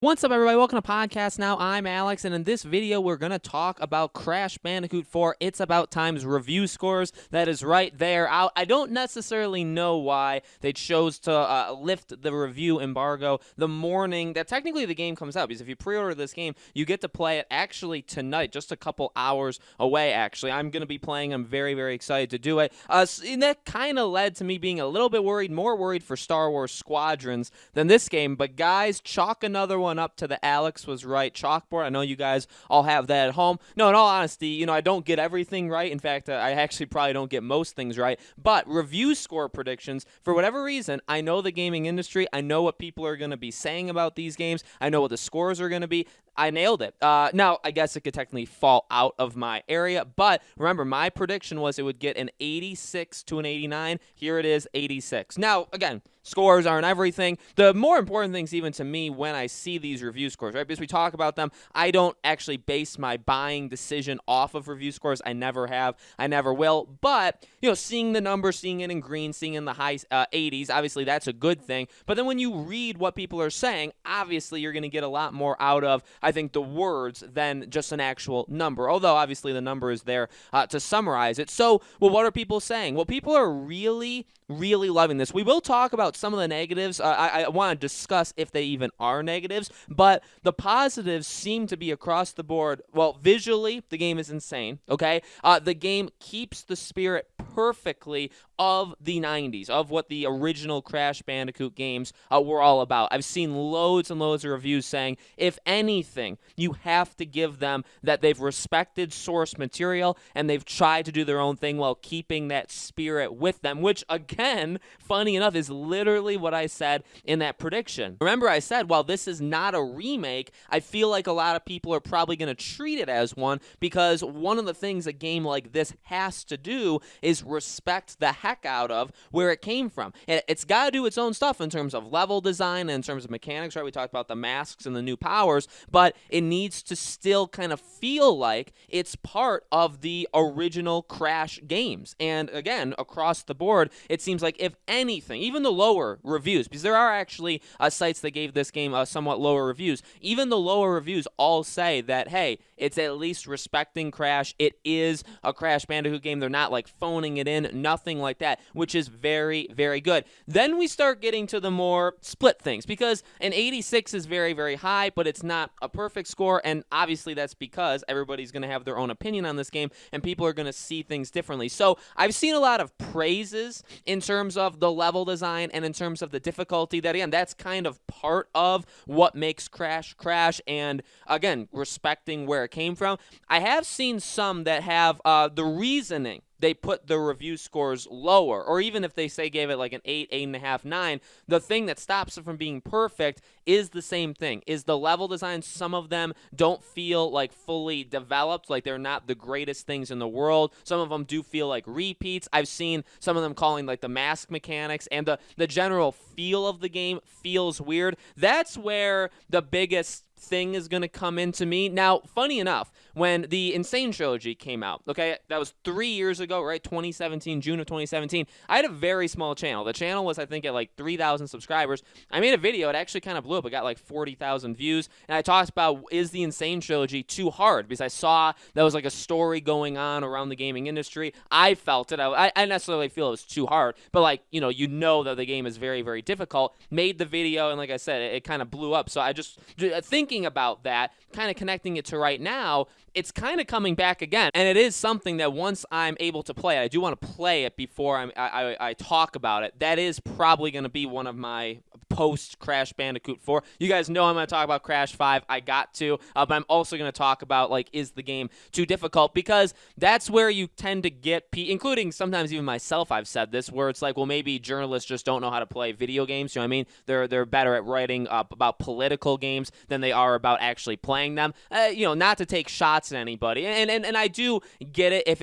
What's up, everybody? Welcome to Podcast Now. I'm Alex, and in this video, we're going to talk about Crash Bandicoot 4 It's About Time's review scores. That is right there. I don't necessarily know why they chose to lift the review embargo the morning that technically the game comes out, because if you pre-order this game, you get to play it actually tonight, just a couple hours away, actually. I'm going to be playing. I'm very, very excited to do it. And that kind of led to me being a little bit worried, more worried for Star Wars Squadrons than this game. But guys, chalk another one up to the Alex was right chalkboard. I know you guys all have that at home. No, in all honesty, I don't get everything right. In fact, I actually probably don't get most things right. But review score predictions, for whatever reason, I know the gaming industry. I know what people are going to be saying about these games. I know what the scores are going to be. I nailed it. Now, I guess it could technically fall out of my area, but remember, my prediction was it would get an 86 to an 89. Here it is, 86. Now, again, scores aren't everything. The more important things, even to me, when I see these review scores, right? Because we talk about them, I don't actually base my buying decision off of review scores. I never have. I never will. But, seeing the numbers, seeing it in green, seeing it in the high 80s, obviously that's a good thing. But then when you read what people are saying, obviously you're going to get a lot more out of, I think, the words than just an actual number. Although, obviously, the number is there to summarize it. So, what are people saying? Well, people are really loving this. We will talk about some of the negatives. I want to discuss if they even are negatives, but the positives seem to be across the board. Well, visually, the game is insane, okay? The game keeps the spirit perfectly of the 90s, of what the original Crash Bandicoot games were all about. I've seen loads and loads of reviews saying, if anything, you have to give them that they've respected source material and they've tried to do their own thing while keeping that spirit with them, which, again, funny enough, is literally what I said in that prediction. Remember, I said, while this is not a remake, I feel like a lot of people are probably going to treat it as one, because one of the things a game like this has to do is respect the heck out of where it came from. It's got to do its own stuff in terms of level design and in terms of mechanics, right? We talked about the masks and the new powers, but it needs to still kind of feel like it's part of the original Crash games. And again, across the board, it seems like, if anything, even the lower reviews, because there are actually sites that gave this game somewhat lower reviews, even the lower reviews all say that, hey, it's at least respecting Crash. It is a Crash Bandicoot game. They're not like phoning it in, nothing like that, which is very, very good. Then we start getting to the more split things, because an 86 is very, very high, but it's not a perfect score, and obviously that's because everybody's going to have their own opinion on this game, and people are going to see things differently. So I've seen a lot of praises in terms of the level design and in terms of the difficulty. That, again, that's kind of part of what makes Crash, and again, respecting where it came from. I have seen some that have the reasoning they put the review scores lower, or even if they say gave it like an 8, 8.5, 9, the thing that stops it from being perfect is the same thing, is the level design. Some of them don't feel like fully developed, like they're not the greatest things in the world. Some of them do feel like repeats. I've seen some of them calling like the mask mechanics and the general feel of the game feels weird. That's where the biggest thing is going to come into me. Now, funny enough, when the Insane Trilogy came out, okay, that was 3 years ago, right? 2017, June of 2017. I had a very small channel. The channel was, I think, at like 3,000 subscribers. I made a video. It actually kind of blew up. It got like 40,000 views. And I talked about, is the Insane Trilogy too hard? Because I saw there was like a story going on around the gaming industry. I felt it. I necessarily feel it was too hard. But like, you know that the game is very, very difficult. Made the video, and like I said, it kind of blew up. So I just thinking about that, kind of connecting it to right now, it's kind of coming back again. And it is something that once I'm able to play it, I do want to play it before I talk about it. That is probably going to be one of my post-Crash Bandicoot 4. You guys know I'm going to talk about Crash 5. I got to. But I'm also going to talk about, like, is the game too difficult? Because that's where you tend to get, including sometimes even myself, I've said this, where it's like, well, maybe journalists just don't know how to play video games. You know what I mean? They're better at writing about political games than they are about actually playing them. Not to take shots at anybody. And I do get it if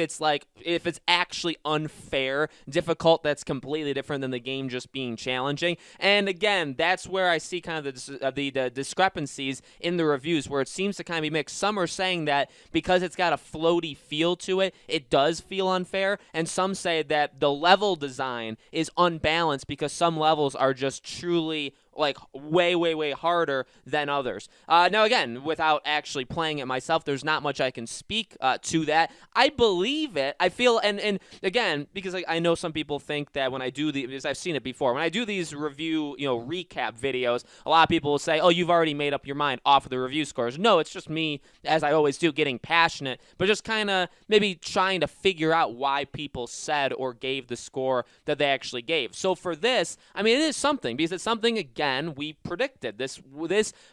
it's actually unfair, difficult, that's completely different than the game just being challenging. And again, that's where I see kind of the discrepancies in the reviews, where it seems to kind of be mixed. Some are saying that because it's got a floaty feel to it, it does feel unfair, and some say that the level design is unbalanced because some levels are just truly like way harder than others. Now again, without actually playing it myself, there's not much I can speak to that. I believe it. I feel, and again, because I know some people think that when I do because I've seen it before, when I do these review, recap videos, a lot of people will say, oh, you've already made up your mind off of the review scores. No, it's just me, as I always do, getting passionate, but just kind of maybe trying to figure out why people said or gave the score that they actually gave. So for this, I mean, it is something, because it's something, again, we predicted. This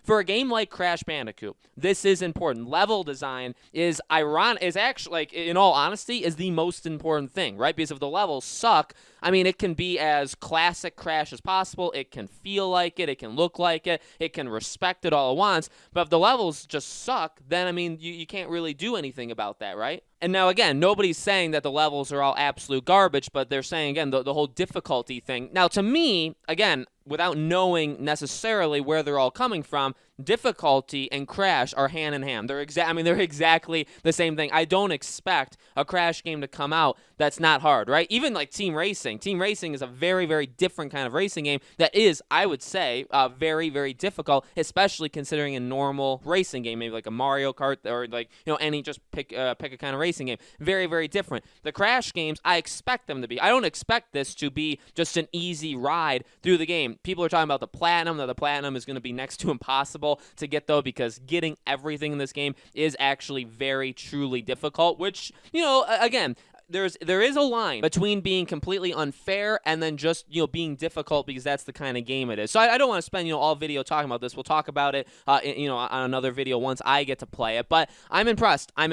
for a game like Crash Bandicoot, this is important. Level design is actually, like, in all honesty, is the most important thing, right? Because if the levels suck, I mean, it can be as classic Crash as possible. It can feel like it. It can look like it. It can respect it all at once. But if the levels just suck, then, I mean, you can't really do anything about that, right? And now, again, nobody's saying that the levels are all absolute garbage, but they're saying, again, the whole difficulty thing. Now, to me, again, without knowing necessarily where they're all coming from, difficulty and Crash are hand in hand. They're exactly the same thing. I don't expect a Crash game to come out that's not hard, right? Even like Team Racing. Team Racing is a very different kind of racing game that is, I would say, very difficult, especially considering a normal racing game, maybe like a Mario Kart or like, any, just pick a kind of racing game. Very different. The Crash games, I expect them to be. I don't expect this to be just an easy ride through the game. People are talking about the Platinum. Now, the Platinum is going to be next to impossible to get, though, because getting everything in this game is actually very, truly difficult, which, again, there is a line between being completely unfair and then just, being difficult, because that's the kind of game it is. So I don't want to spend, all video talking about this. We'll talk about it, on another video once I get to play it. But I'm impressed. I'm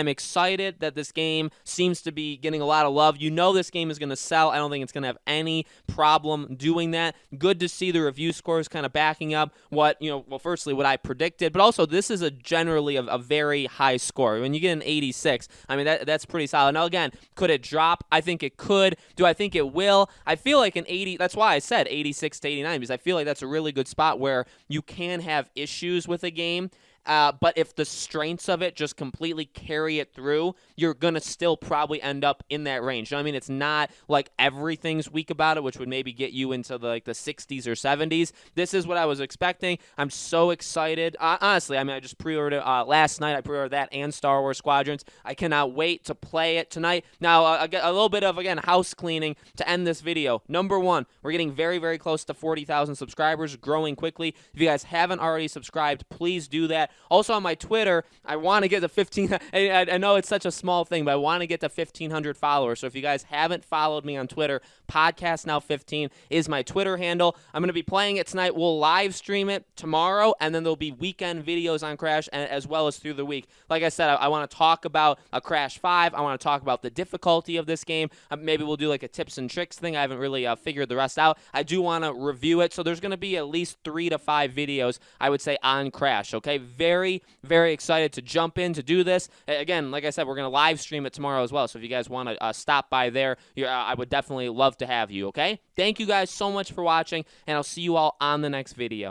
excited that this game seems to be getting a lot of love. This game is going to sell. I don't think it's going to have any problem doing that. Good to see the review scores kind of backing up what, well, firstly, what I predicted, but also this is generally a very high score. When you get an 86, I mean, that's pretty solid. Now, again, could it drop? I think it could. Do I think it will? I feel like an 80, that's why I said 86 to 89, because I feel like that's a really good spot where you can have issues with a game. But if the strengths of it just completely carry it through, you're going to still probably end up in that range. You know what I mean? It's not like everything's weak about it, which would maybe get you into the 60s or 70s. This is what I was expecting. I'm so excited. Honestly, I mean, I just pre-ordered last night. I pre-ordered that and Star Wars Squadrons. I cannot wait to play it tonight. Now, a little bit of, again, house cleaning to end this video. Number one, we're getting very close to 40,000 subscribers, growing quickly. If you guys haven't already subscribed, please do that. Also on my Twitter, I want to get to 15. I know it's such a small thing, but I want to get to 1,500 followers. So if you guys haven't followed me on Twitter, Podcast Now 15 is my Twitter handle. I'm going to be playing it tonight. We'll live stream it tomorrow, and then there'll be weekend videos on Crash as well as through the week. Like I said, I want to talk about a Crash 5. I want to talk about the difficulty of this game. Maybe we'll do like a tips and tricks thing. I haven't really figured the rest out. I do want to review it, so there's going to be at least 3 to 5 videos, I would say, on Crash, okay? Very excited to jump in to do this. Again, like I said, we're going to live stream it tomorrow as well, so if you guys want to stop by there, I would definitely love to have you, okay? Thank you guys so much for watching, and I'll see you all on the next video.